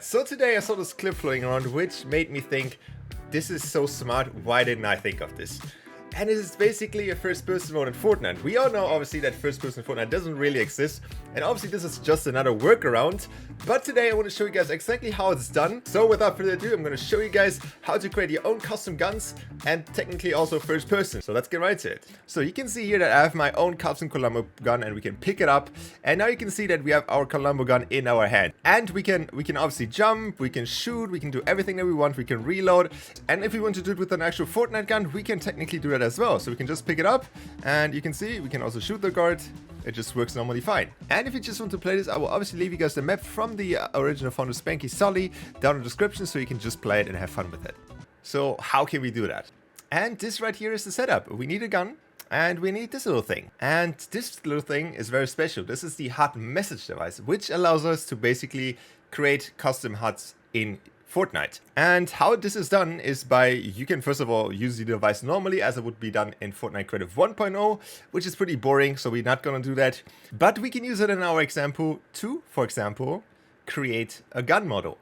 So today I saw this clip floating around which made me think, this is so smart, why didn't I think of this? And it is basically a first-person mode in Fortnite. We all know obviously that first-person Fortnite doesn't really exist, and obviously this is just another workaround. But today I want to show you guys exactly how it's done. So without further ado, I'm going to show you guys how to create your own custom guns and technically also first-person. So let's get right to it. So you can see here that I have my own custom Klombo gun and we can pick it up. And now you can see that we have our Klombo gun in our hand. And we can obviously jump, we can shoot, we can do everything that we want, we can reload. And if we want to do it with an actual Fortnite gun, we can technically do that as well. So we can just pick it up and you can see we can also shoot the guard. It just works normally fine. And if you just want to play this, I will obviously leave you guys the map from the original founder Spanky Sully down in the description so you can just play it and have fun with it. So how can we do that? And this right here is the setup. We need a gun and we need this little thing. And this little thing is very special. This is the HUD Message Device, which allows us to basically create custom HUDs in Fortnite. And how this is done is by, you can first of all use the device normally as it would be done in Fortnite Creative 1.0, which is pretty boring, so we're not gonna do that. But we can use it in our example to, for example, create a gun model.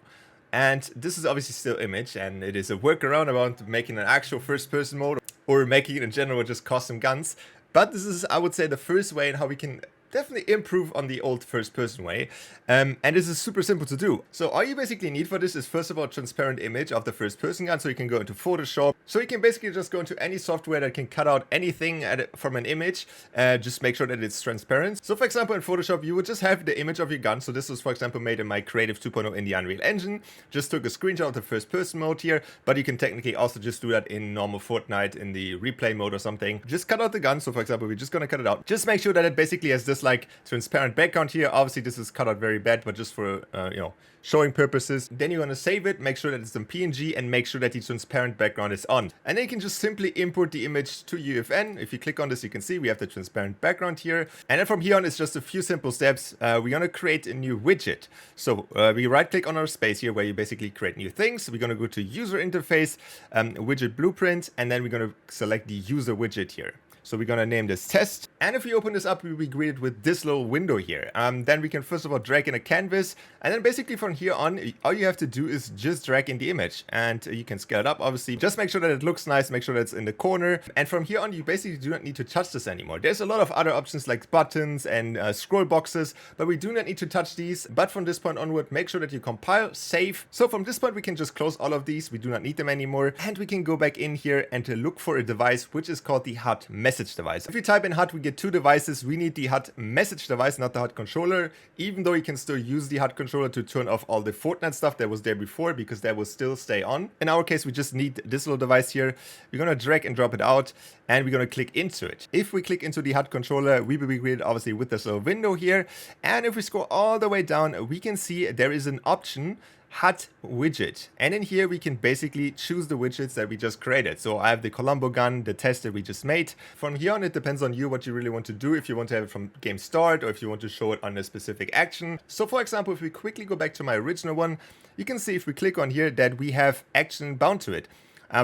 And this is obviously still image, and it is a workaround about making an actual first-person mode or making it in general just custom guns. But this is, I would say, the first way in how we can definitely improve on the old first-person way, and this is super simple to do. So all you basically need for this is first of all a transparent image of the first-person gun, so you can go into Photoshop. So you can basically just go into any software that can cut out anything from an image, just make sure that it's transparent. So for example in Photoshop you would just have the image of your gun. So this was for example made in my Creative 2.0 in the Unreal Engine. Just took a screenshot of the first-person mode here, but you can technically also just do that in normal Fortnite in the replay mode or something. Just cut out the gun. So for example we're just gonna cut it out. Just make sure that it basically has this like transparent background here. Obviously this is cut out very bad, but just for you know, showing purposes. Then you're gonna save it, make sure that it's in PNG, and make sure that the transparent background is on. And then you can just simply import the image to UEFN. If you click on this, you can see we have the transparent background here. And then from here on, it's just a few simple steps. We're gonna create a new widget. So we right click on our space here where you basically create new things. We're gonna go to user interface, widget blueprint, and then we're gonna select the user widget here. So we're gonna name this test. And if we open this up, we'll be greeted with this little window here. Then we can first of all drag in a canvas. And then basically from here on, all you have to do is just drag in the image. And you can scale it up, obviously. Just make sure that it looks nice, make sure that it's in the corner. And from here on, you basically do not need to touch this anymore. There's a lot of other options like buttons and scroll boxes, but we do not need to touch these. But from this point onward, make sure that you compile, save. So from this point, we can just close all of these. We do not need them anymore. And we can go back in here and look for a device, which is called the HUD Message Device. If you type in HUD, we get two devices. We need the HUD Message Device, not the HUD controller, even though you can still use the HUD controller to turn off all the Fortnite stuff that was there before, because that will still stay on. In our case, we just need this little device here. We're gonna drag and drop it out, and we're gonna click into it. If we click into the HUD controller, we will be greeted obviously with this little window here. And if we scroll all the way down, we can see there is an option, HUD widget, and in here we can basically choose the widgets that we just created. So I have the Klombo gun, the test that we just made. From here on, it depends on you what you really want to do, if you want to have it from game start or if you want to show it on a specific action. So for example, if we quickly go back to my original one, you can see if we click on here that we have action bound to it.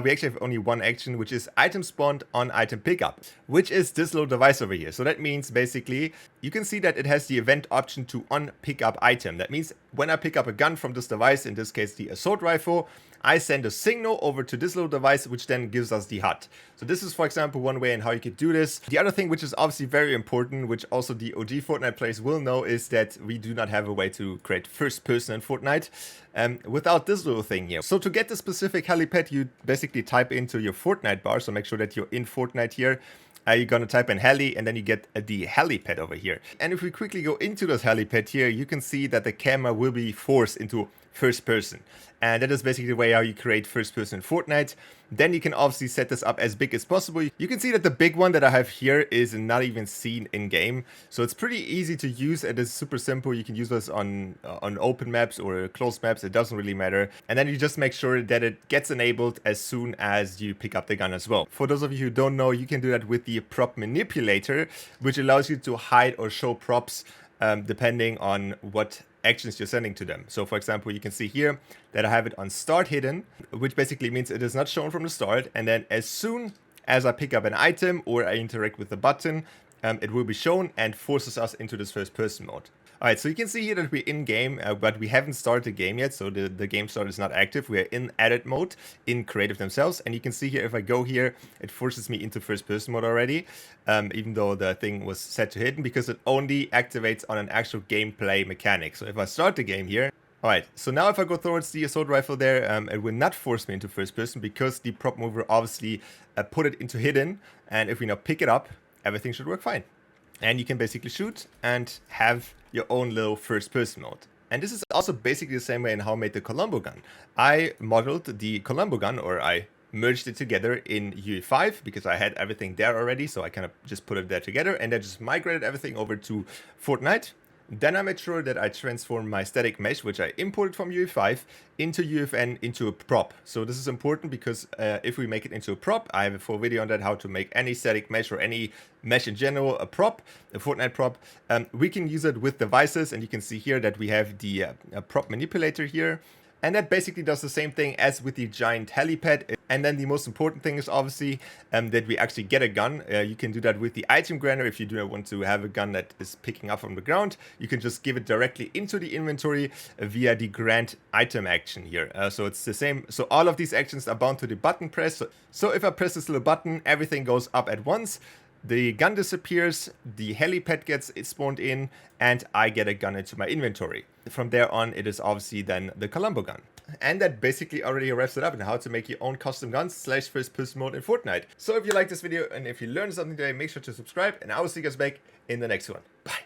We actually have only one action, which is item spawned on item pickup, which is this little device over here. So that means basically you can see that it has the event option to on pickup item. That means when I pick up a gun from this device, in this case the assault rifle, I send a signal over to this little device, which then gives us the HUD. So this is, for example, one way in how you could do this. The other thing, which is obviously very important, which also the OG Fortnite players will know, is that we do not have a way to create first person in Fortnite without this little thing here. So to get the specific helipad, you basically type into your Fortnite bar. So make sure that you're in Fortnite here. You're gonna type in heli, and then you get the helipad over here. And if we quickly go into this helipad here, you can see that the camera will be forced into first person. And that is basically the way how you create first person in Fortnite. Then you can obviously set this up as big as possible. You can see that the big one that I have here is not even seen in game. So it's pretty easy to use. It is super simple. You can use this on open maps or closed maps. It doesn't really matter. And then you just make sure that it gets enabled as soon as you pick up the gun as well. For those of you who don't know, you can do that with the prop manipulator, which allows you to hide or show props depending on what actions you're sending to them. So for example, you can see here that I have it on start hidden, which basically means it is not shown from the start. And then as soon as I pick up an item or I interact with the button, it will be shown and forces us into this first person mode. Alright, so you can see here that we're in game, but we haven't started the game yet, so the game start is not active. We're in edit mode in creative themselves, and you can see here if I go here, it forces me into first person mode already, even though the thing was set to hidden, because it only activates on an actual gameplay mechanic. So if I start the game here, alright, so now if I go towards the assault rifle there, it will not force me into first person because the prop mover obviously put it into hidden, and if we now pick it up, everything should work fine. And you can basically shoot and have your own little first person mode. And this is also basically the same way in how I made the Klombo gun. I modeled the Klombo gun, or I merged it together in UE5 because I had everything there already, so I kind of just put it there together, and I just migrated everything over to Fortnite. Then I made sure that I transformed my static mesh, which I imported from UE5, into UFN into a prop. So this is important because if we make it into a prop, I have a full video on that, how to make any static mesh or any mesh in general a prop, a Fortnite prop. We can use it with devices, and you can see here that we have the prop manipulator here. And that basically does the same thing as with the giant helipad. And then the most important thing is obviously that we actually get a gun. You can do that with the item granter. If you do not want to have a gun that is picking up from the ground, you can just give it directly into the inventory via the grant item action here. So it's the same. So all of these actions are bound to the button press. So if I press this little button, everything goes up at once. The gun disappears, the helipad gets spawned in, and I get a gun into my inventory. From there on, it is obviously then the Klombo gun. And that basically already wraps it up in how to make your own custom guns / first person mode in Fortnite. So if you like this video and if you learned something today, make sure to subscribe, and I will see you guys back in the next one. Bye!